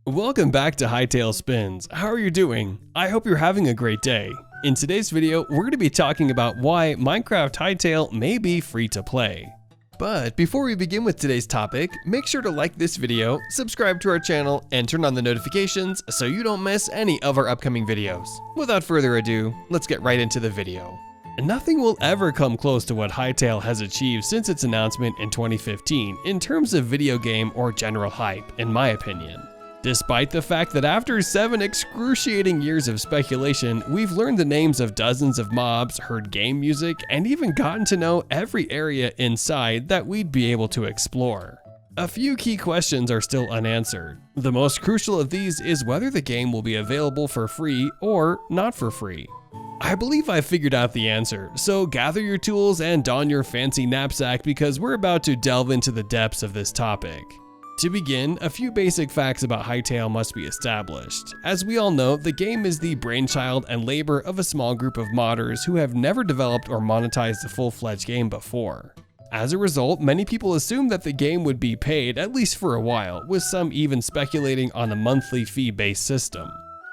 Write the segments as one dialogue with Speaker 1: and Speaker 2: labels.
Speaker 1: Welcome back to Hytale Spins. How are you doing? I hope you're having a great day. In today's video, we're going to be talking about why Minecraft Hytale may be free to play. But before we begin with today's topic, make sure to like this video, subscribe to our channel, and turn on the notifications so you don't miss any of our upcoming videos. Without further ado, let's get right into the video. Nothing will ever come close to what Hytale has achieved since its announcement in 2015 in terms of video game or general hype, in my opinion. Despite the fact that after 7 excruciating years of speculation, we've learned the names of dozens of mobs, heard game music, and even gotten to know every area inside that we'd be able to explore. A few key questions are still unanswered. The most crucial of these is whether the game will be available for free or not for free. I believe I figured out the answer, so gather your tools and don your fancy knapsack because we're about to delve into the depths of this topic. To begin, a few basic facts about Hytale must be established. As we all know, the game is the brainchild and labor of a small group of modders who have never developed or monetized a full-fledged game before. As a result, many people assumed that the game would be paid at least for a while, with some even speculating on a monthly fee-based system.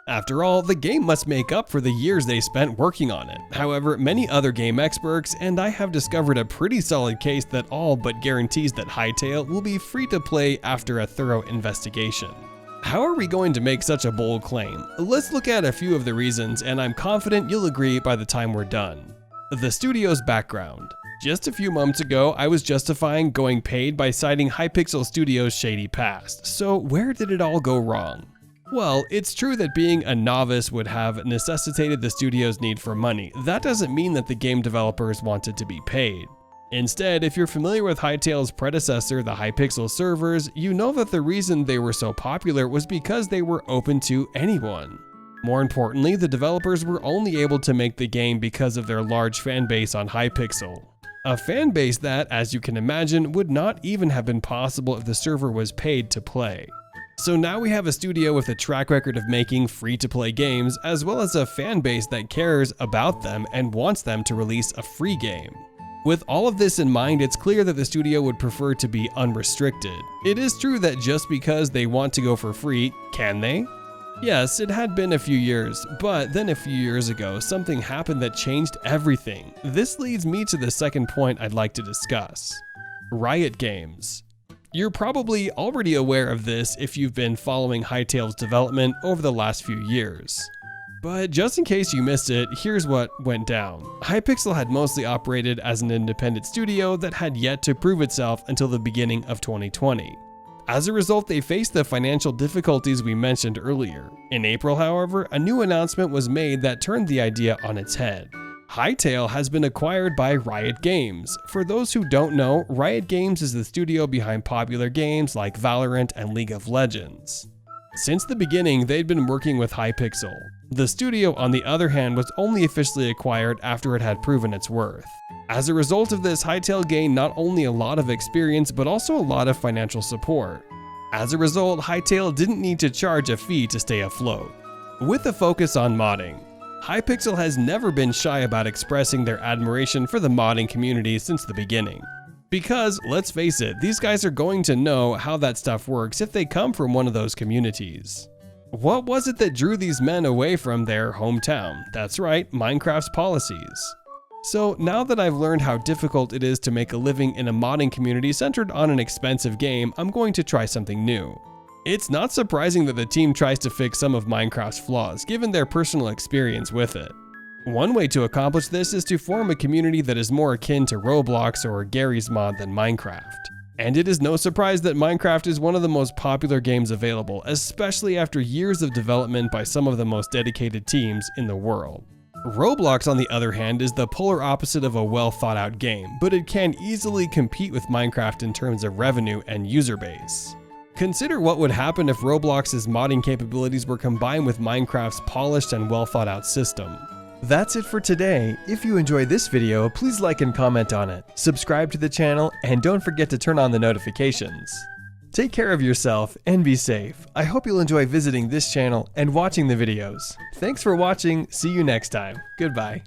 Speaker 1: After all, the game must make up for the years they spent working on it. However, many other game experts and I have discovered a pretty solid case that all but guarantees that Hytale will be free to play after a thorough investigation. How are we going to make such a bold claim? Let's look at a few of the reasons, and I'm confident you'll agree by the time we're done. The studio's background. Just a few months ago, I was justifying going paid by citing Hypixel Studios' shady past. So where did it all go wrong? Well, it's true that being a novice would have necessitated the studio's need for money. That doesn't mean that the game developers wanted to be paid. Instead, if you're familiar with Hytale's predecessor, the Hypixel servers, you know that the reason they were so popular was because they were open to anyone. More importantly, the developers were only able to make the game because of their large fan base on Hypixel. A fan base that, as you can imagine, would not even have been possible if the server was paid to play. So now we have a studio with a track record of making free-to-play games, as well as a fan base that cares about them and wants them to release a free game. With all of this in mind, it's clear that the studio would prefer to be unrestricted. It is true that just because they want to go for free, can they? Yes, it had been a few years, but then a few years ago, something happened that changed everything. This leads me to the second point I'd like to discuss. Riot Games. You're probably already aware of this if you've been following Hytale's development over the last few years. But just in case you missed it, here's what went down. Hypixel had mostly operated as an independent studio that had yet to prove itself until the beginning of 2020. As a result, they faced the financial difficulties we mentioned earlier. In April, however, a new announcement was made that turned the idea on its head. Hytale has been acquired by Riot Games. For those who don't know, Riot Games is the studio behind popular games like Valorant and League of Legends. Since the beginning, they'd been working with Hypixel. The studio, on the other hand, was only officially acquired after it had proven its worth. As a result of this, Hytale gained not only a lot of experience, but also a lot of financial support. As a result, Hytale didn't need to charge a fee to stay afloat. With a focus on modding, Hypixel has never been shy about expressing their admiration for the modding community since the beginning. Because, let's face it, these guys are going to know how that stuff works if they come from one of those communities. What was it that drew these men away from their hometown? That's right, Minecraft's policies. So now that I've learned how difficult it is to make a living in a modding community centered on an expensive game, I'm going to try something new. It's not surprising that the team tries to fix some of Minecraft's flaws, given their personal experience with it. One way to accomplish this is to form a community that is more akin to Roblox or Gary's Mod than Minecraft. And it is no surprise that Minecraft is one of the most popular games available, especially after years of development by some of the most dedicated teams in the world. Roblox, on the other hand, is the polar opposite of a well-thought-out game, but it can easily compete with Minecraft in terms of revenue and user base. Consider what would happen if Roblox's modding capabilities were combined with Minecraft's polished and well-thought-out system. That's it for today. If you enjoyed this video, please like and comment on it, subscribe to the channel, and don't forget to turn on the notifications. Take care of yourself and be safe. I hope you'll enjoy visiting this channel and watching the videos. Thanks for watching. See you next time. Goodbye.